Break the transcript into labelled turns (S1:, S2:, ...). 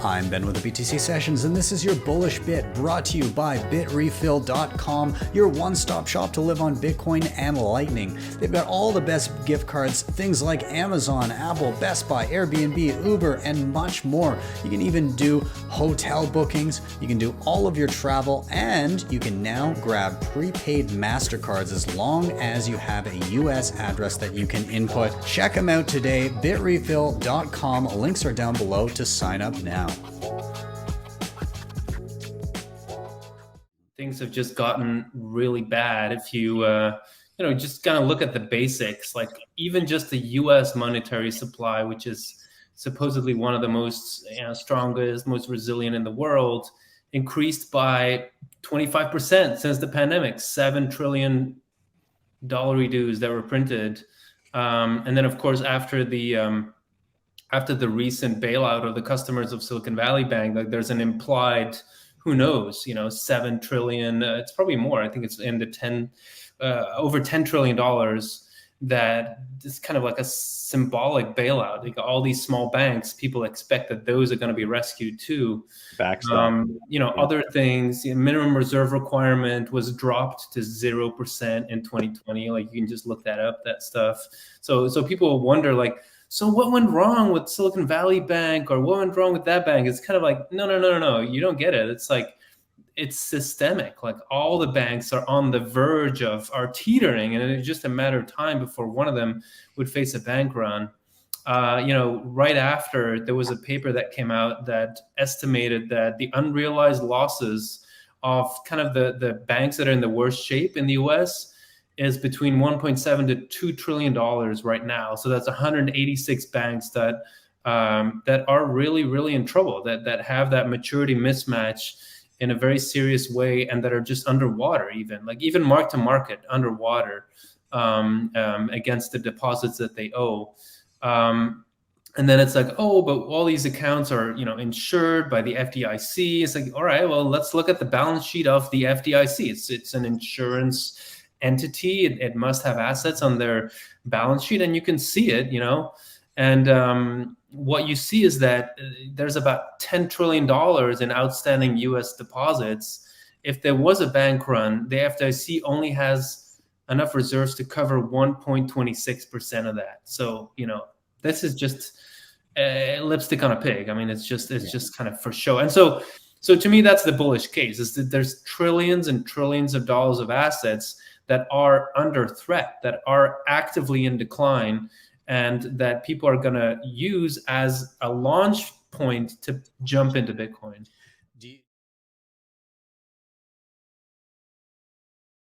S1: I'm Ben with the BTC Sessions, and this is your Bullish Bit, brought to you by bitrefill.com, your one-stop shop to live on Bitcoin and Lightning. They've got all the best gift cards, things like Amazon, Apple, Best Buy, Airbnb, Uber, and much more. You can even do hotel bookings, you can do all of your travel, and you can now grab prepaid MasterCards as long as you have a US address that you can input. Check them out today, bitrefill.com. Links are down below to sign up now.
S2: Things have just gotten really bad if you just kind of look at the basics. Like even just the US monetary supply, which is supposedly one of the most strongest, most resilient in the world, increased by 25% since the pandemic. $7 trillion dues that were printed, and then of course after the recent bailout of the customers of Silicon Valley Bank, like there's an implied, who knows, $7 trillion. It's probably more. I think it's in the over $10 trillion. That is kind of like a symbolic bailout. Like all these small banks, people expect that those are going to be rescued too.
S3: Backstop.
S2: Other things, minimum reserve requirement was dropped to 0% in 2020. Like you can just look that up, that stuff. So people wonder, like, so what went wrong with Silicon Valley Bank, or what went wrong with that bank? It's kind of like, no, you don't get it. It's like, it's systemic. Like all the banks are on the verge of, are teetering, and it's just a matter of time before one of them would face a bank run. Right after, there was a paper that came out that estimated that the unrealized losses of kind of the banks that are in the worst shape in the US is between 1.7 to $2 trillion right now. So that's 186 banks that are really, really in trouble, that have that maturity mismatch in a very serious way, and that are just underwater, even mark to market underwater against the deposits that they owe. And then it's like, oh, but all these accounts are, insured by the FDIC. It's like, all right, well, let's look at the balance sheet of the FDIC. It's an insurance entity. It must have assets on their balance sheet, and you can see it, And what you see is that there's about $10 trillion in outstanding US deposits. If there was a bank run, the FDIC only has enough reserves to cover 1.26% of that. So, this is just lipstick on a pig. I mean, it's just kind of for show. And so to me, that's the bullish case, is that there's trillions and trillions of dollars of assets that are under threat, that are actively in decline, and that people are going to use as a launch point to jump into Bitcoin.